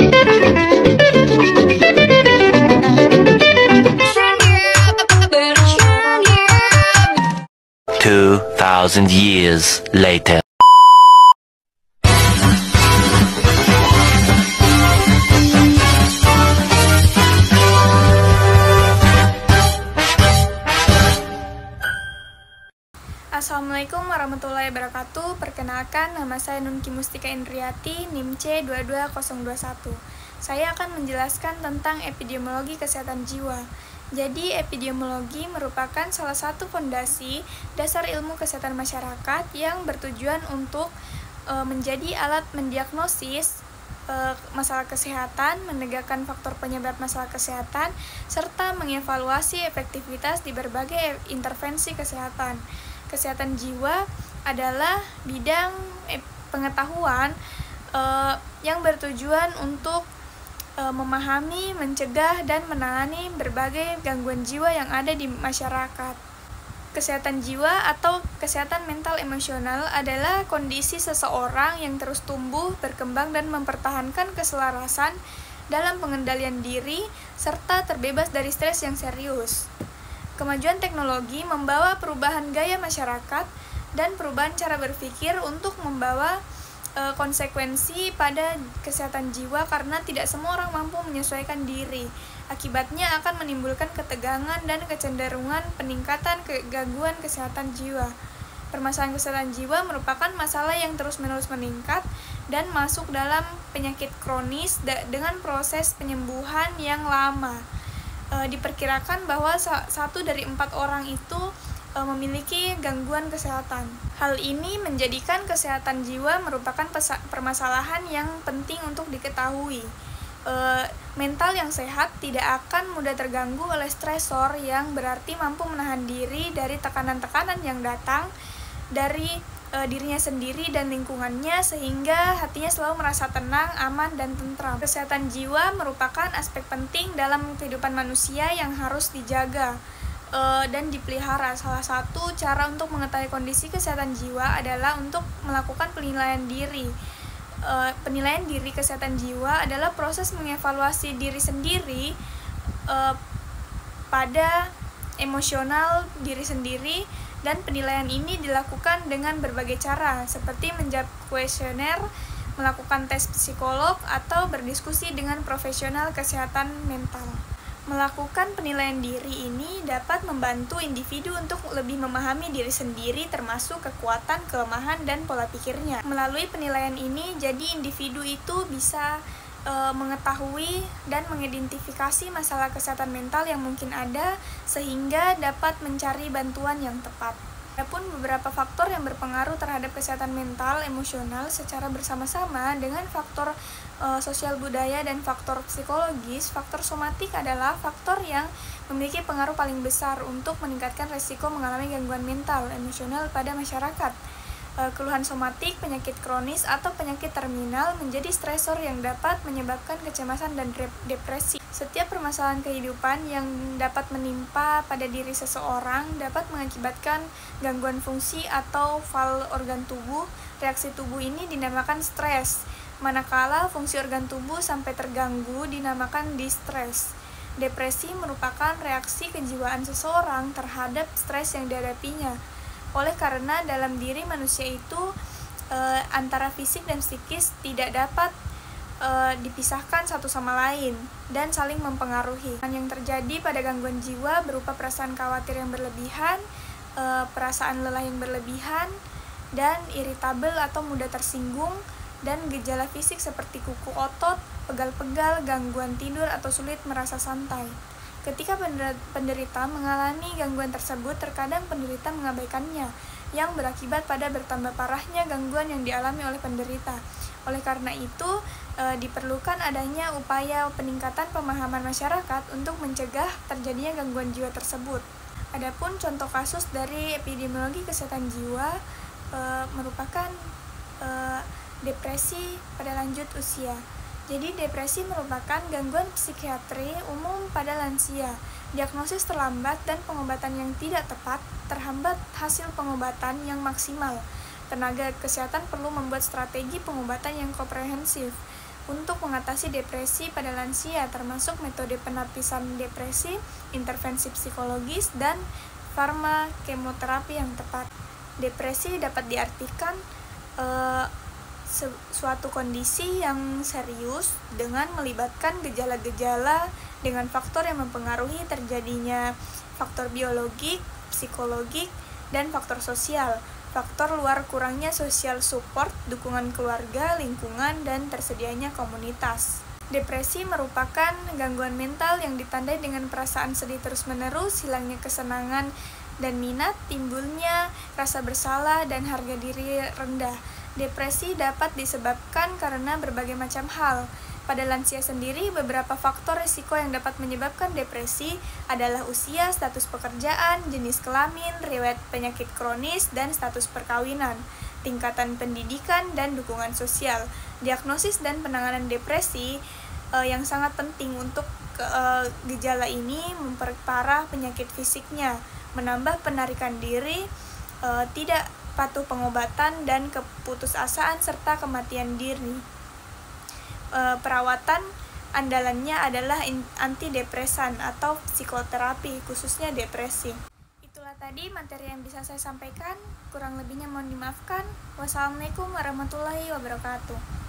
2,000 years later. Assalamualaikum warahmatullahi wabarakatuh. Perkenalkan, nama saya Nunki Mustika Indriati, NIM C22021. Saya akan menjelaskan tentang epidemiologi kesehatan jiwa. Jadi, epidemiologi merupakan salah satu fondasi dasar ilmu kesehatan masyarakat yang bertujuan untuk menjadi alat mendiagnosis masalah kesehatan, menegakkan faktor penyebab masalah kesehatan, serta mengevaluasi efektivitas di berbagai intervensi kesehatan. Kesehatan jiwa adalah bidang pengetahuan yang bertujuan untuk memahami, mencegah, dan menangani berbagai gangguan jiwa yang ada di masyarakat. Kesehatan jiwa atau kesehatan mental emosional adalah kondisi seseorang yang terus tumbuh, berkembang, dan mempertahankan keselarasan dalam pengendalian diri, serta terbebas dari stres yang serius. Kemajuan teknologi membawa perubahan gaya masyarakat dan perubahan cara berpikir untuk membawa konsekuensi pada kesehatan jiwa karena tidak semua orang mampu menyesuaikan diri. Akibatnya akan menimbulkan ketegangan dan kecenderungan peningkatan gangguan kesehatan jiwa. Permasalahan kesehatan jiwa merupakan masalah yang terus-menerus meningkat dan masuk dalam penyakit kronis dengan proses penyembuhan yang lama. Diperkirakan bahwa 1 dari 4 orang itu memiliki gangguan kesehatan. Hal ini menjadikan kesehatan jiwa merupakan permasalahan yang penting untuk diketahui. Mental yang sehat tidak akan mudah terganggu oleh stresor, yang berarti mampu menahan diri dari tekanan-tekanan yang datang dari dirinya sendiri dan lingkungannya, sehingga hatinya selalu merasa tenang, aman, dan tentram. Kesehatan jiwa merupakan aspek penting dalam kehidupan manusia yang harus dijaga dan dipelihara. Salah satu cara untuk mengetahui kondisi kesehatan jiwa adalah untuk melakukan penilaian diri. Penilaian diri kesehatan jiwa adalah proses mengevaluasi diri sendiri pada emosional diri sendiri, dan penilaian ini dilakukan dengan berbagai cara, seperti menjawab kuesioner, melakukan tes psikolog, atau berdiskusi dengan profesional kesehatan mental. Melakukan penilaian diri ini dapat membantu individu untuk lebih memahami diri sendiri, termasuk kekuatan, kelemahan, dan pola pikirnya. Melalui penilaian ini, jadi individu itu bisa mengetahui dan mengidentifikasi masalah kesehatan mental yang mungkin ada, sehingga dapat mencari bantuan yang tepat. Adapun beberapa faktor yang berpengaruh terhadap kesehatan mental emosional secara bersama-sama dengan faktor sosial budaya dan faktor psikologis. Faktor somatik adalah faktor yang memiliki pengaruh paling besar untuk meningkatkan resiko mengalami gangguan mental emosional pada masyarakat. Keluhan somatik, penyakit kronis, atau penyakit terminal menjadi stresor yang dapat menyebabkan kecemasan dan depresi. Setiap permasalahan kehidupan yang dapat menimpa pada diri seseorang dapat mengakibatkan gangguan fungsi atau fal organ tubuh. Reaksi tubuh ini dinamakan stres, manakala fungsi organ tubuh sampai terganggu dinamakan distres. Depresi merupakan reaksi kejiwaan seseorang terhadap stres yang dihadapinya. Oleh karena dalam diri manusia itu antara fisik dan psikis tidak dapat dipisahkan satu sama lain dan saling mempengaruhi. Yang terjadi pada gangguan jiwa berupa perasaan khawatir yang berlebihan, perasaan lelah yang berlebihan, dan iritabel atau mudah tersinggung, dan gejala fisik seperti kuku otot, pegal-pegal, gangguan tidur, atau sulit merasa santai. Ketika penderita mengalami gangguan tersebut, terkadang penderita mengabaikannya, yang berakibat pada bertambah parahnya gangguan yang dialami oleh penderita. Oleh karena itu, diperlukan adanya upaya peningkatan pemahaman masyarakat untuk mencegah terjadinya gangguan jiwa tersebut. Adapun contoh kasus dari epidemiologi kesehatan jiwa merupakan depresi pada lanjut usia. Jadi depresi merupakan gangguan psikiatri umum pada lansia. Diagnosis terlambat dan pengobatan yang tidak tepat, terhambat hasil pengobatan yang maksimal. Tenaga kesehatan perlu membuat strategi pengobatan yang komprehensif. untuk mengatasi depresi pada lansia, termasuk metode penapisan depresi, intervensi psikologis, dan farmakemoterapi yang tepat. Depresi dapat diartikan suatu kondisi yang serius dengan melibatkan gejala-gejala dengan faktor yang mempengaruhi terjadinya faktor biologik, psikologik, dan faktor sosial. Faktor luar kurangnya social support, dukungan keluarga, lingkungan, dan tersedianya komunitas. Depresi merupakan gangguan mental yang ditandai dengan perasaan sedih terus-menerus, hilangnya kesenangan dan minat, timbulnya rasa bersalah, dan harga diri rendah. Depresi dapat disebabkan karena berbagai macam hal. Pada lansia sendiri, beberapa faktor risiko yang dapat menyebabkan depresi adalah usia, status pekerjaan, jenis kelamin, riwayat penyakit kronis, dan status perkawinan, tingkatan pendidikan, dan dukungan sosial. Diagnosis dan penanganan depresi yang sangat penting untuk gejala ini memperparah penyakit fisiknya, menambah penarikan diri, tidak patuh pengobatan, dan keputusasaan serta kematian diri. Perawatan andalannya adalah antidepresan atau psikoterapi, khususnya depresi. Itulah tadi materi yang bisa saya sampaikan, kurang lebihnya mohon dimaafkan. Wassalamualaikum warahmatullahi wabarakatuh.